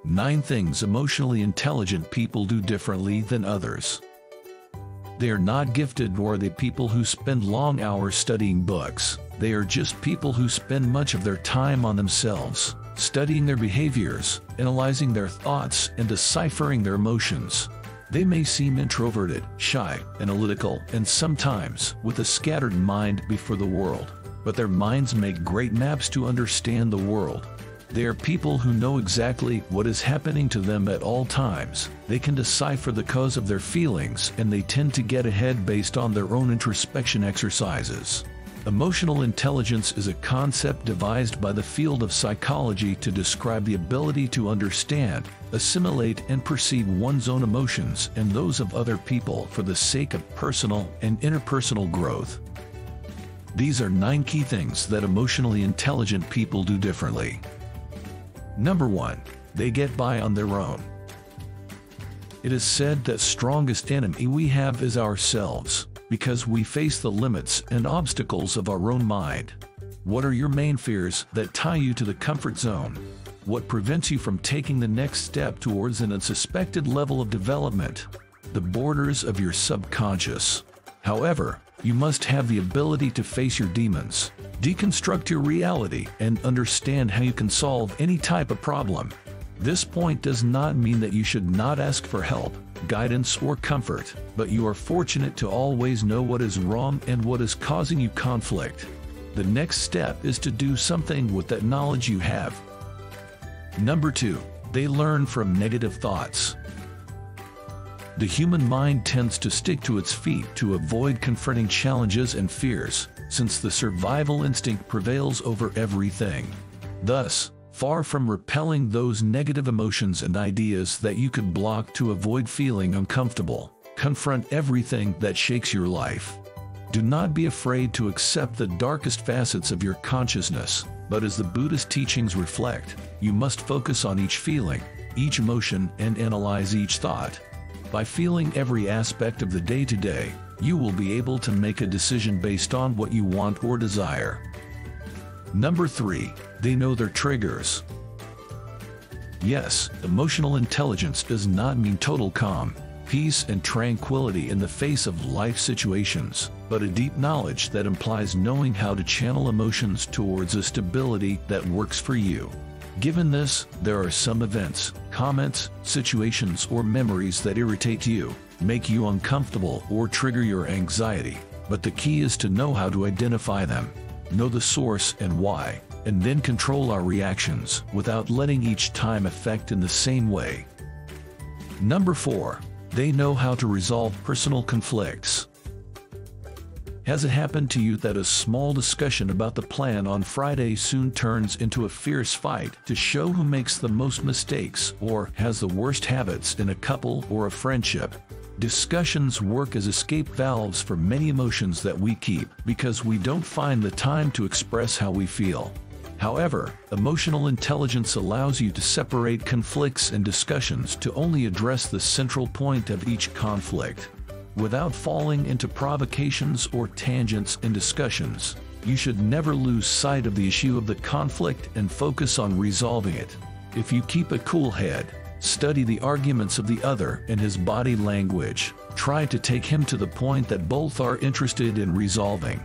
9 things emotionally intelligent people do differently than others. They are not gifted, nor are they people who spend long hours studying books. They are just people who spend much of their time on themselves, studying their behaviors, analyzing their thoughts, and deciphering their emotions. They may seem introverted, shy, analytical, and sometimes with a scattered mind before the world, but their minds make great maps to understand the world. They are people who know exactly what is happening to them at all times. They can decipher the cause of their feelings, and they tend to get ahead based on their own introspection exercises. Emotional intelligence is a concept devised by the field of psychology to describe the ability to understand, assimilate, and perceive one's own emotions and those of other people for the sake of personal and interpersonal growth. These are 9 key things that emotionally intelligent people do differently. Number 1. They get by on their own. It is said that the strongest enemy we have is ourselves, because we face the limits and obstacles of our own mind. What are your main fears that tie you to the comfort zone? What prevents you from taking the next step towards an unsuspected level of development? The borders of your subconscious. However, you must have the ability to face your demons, deconstruct your reality, and understand how you can solve any type of problem. This point does not mean that you should not ask for help, guidance, or comfort, but you are fortunate to always know what is wrong and what is causing you conflict. The next step is to do something with that knowledge you have. Number 2. They learn from negative thoughts. The human mind tends to stick to its feet to avoid confronting challenges and fears, since the survival instinct prevails over everything. Thus, far from repelling those negative emotions and ideas that you could block to avoid feeling uncomfortable, confront everything that shakes your life. Do not be afraid to accept the darkest facets of your consciousness, but as the Buddhist teachings reflect, you must focus on each feeling, each emotion, and analyze each thought. By feeling every aspect of the day-to-day, you will be able to make a decision based on what you want or desire. Number 3. They know their triggers. Yes, emotional intelligence does not mean total calm, peace, and tranquility in the face of life situations, but a deep knowledge that implies knowing how to channel emotions towards a stability that works for you. Given this, there are some events, comments, situations, or memories that irritate you, make you uncomfortable, or trigger your anxiety, but the key is to know how to identify them, know the source and why, and then control our reactions without letting each time affect in the same way. Number 4. They know how to resolve personal conflicts. Has it happened to you that a small discussion about the plan on Friday soon turns into a fierce fight to show who makes the most mistakes or has the worst habits in a couple or a friendship? Discussions work as escape valves for many emotions that we keep because we don't find the time to express how we feel. However, emotional intelligence allows you to separate conflicts and discussions to only address the central point of each conflict. Without falling into provocations or tangents in discussions, you should never lose sight of the issue of the conflict and focus on resolving it. If you keep a cool head, study the arguments of the other and his body language, try to take him to the point that both are interested in resolving.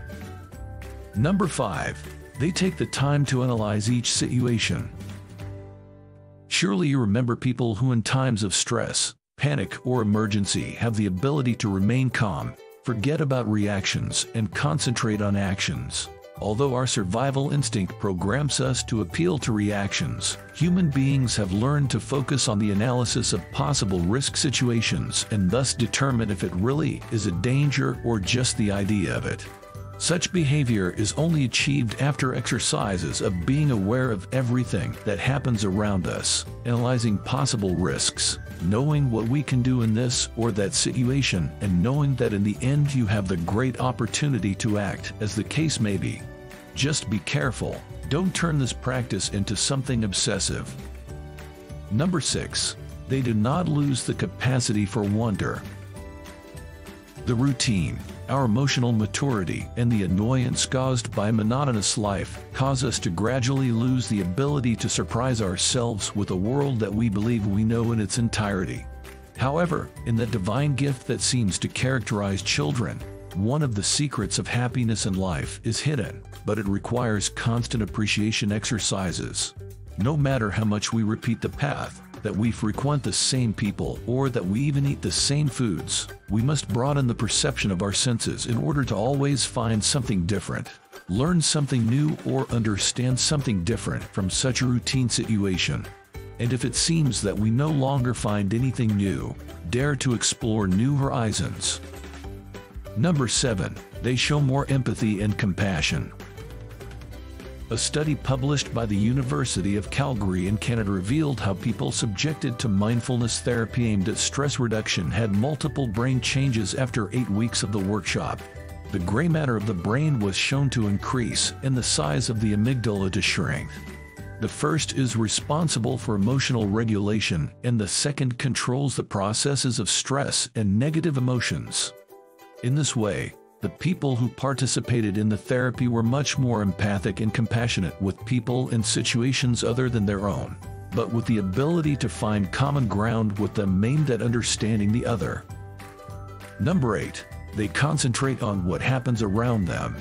Number 5. They take the time to analyze each situation. Surely you remember people who in times of stress, panic, or emergency have the ability to remain calm, forget about reactions, and concentrate on actions. Although our survival instinct programs us to appeal to reactions, human beings have learned to focus on the analysis of possible risk situations and thus determine if it really is a danger or just the idea of it. Such behavior is only achieved after exercises of being aware of everything that happens around us, analyzing possible risks, knowing what we can do in this or that situation, and knowing that in the end you have the great opportunity to act, as the case may be. Just be careful, don't turn this practice into something obsessive. Number 6. They do not lose the capacity for wonder. The routine, Our emotional maturity and the annoyance caused by monotonous life cause us to gradually lose the ability to surprise ourselves with a world that we believe we know in its entirety. However, in the divine gift that seems to characterize children, one of the secrets of happiness in life is hidden, but it requires constant appreciation exercises. No matter how much we repeat the path, that we frequent the same people, or that we even eat the same foods, we must broaden the perception of our senses in order to always find something different, learn something new, or understand something different from such a routine situation. And if it seems that we no longer find anything new, dare to explore new horizons. Number 7. They show more empathy and compassion. A study published by the University of Calgary in Canada revealed how people subjected to mindfulness therapy aimed at stress reduction had multiple brain changes after 8 weeks of the workshop. The gray matter of the brain was shown to increase and the size of the amygdala to shrink. The first is responsible for emotional regulation, and the second controls the processes of stress and negative emotions. In this way, the people who participated in the therapy were much more empathic and compassionate with people and situations other than their own, but with the ability to find common ground with them aimed at understanding the other. Number 8. They concentrate on what happens around them.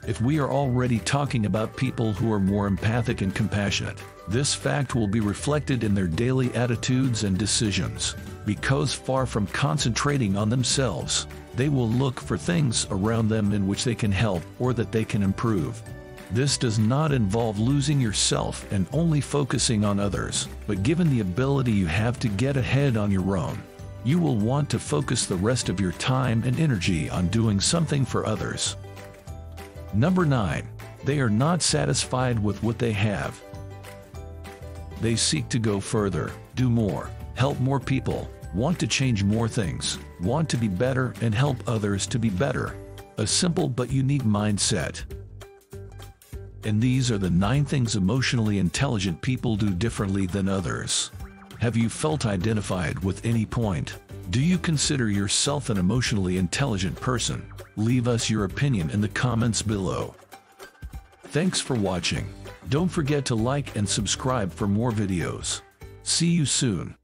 If we are already talking about people who are more empathic and compassionate, this fact will be reflected in their daily attitudes and decisions, because far from concentrating on themselves, they will look for things around them in which they can help or that they can improve. This does not involve losing yourself and only focusing on others, but given the ability you have to get ahead on your own, you will want to focus the rest of your time and energy on doing something for others. Number 9. They are not satisfied with what they have. They seek to go further, do more, help more people, want to change more things, want to be better and help others to be better. A simple but unique mindset. And these are the 9 things emotionally intelligent people do differently than others. Have you felt identified with any point? Do you consider yourself an emotionally intelligent person? Leave us your opinion in the comments below. Thanks for watching. Don't forget to like and subscribe for more videos. See you soon.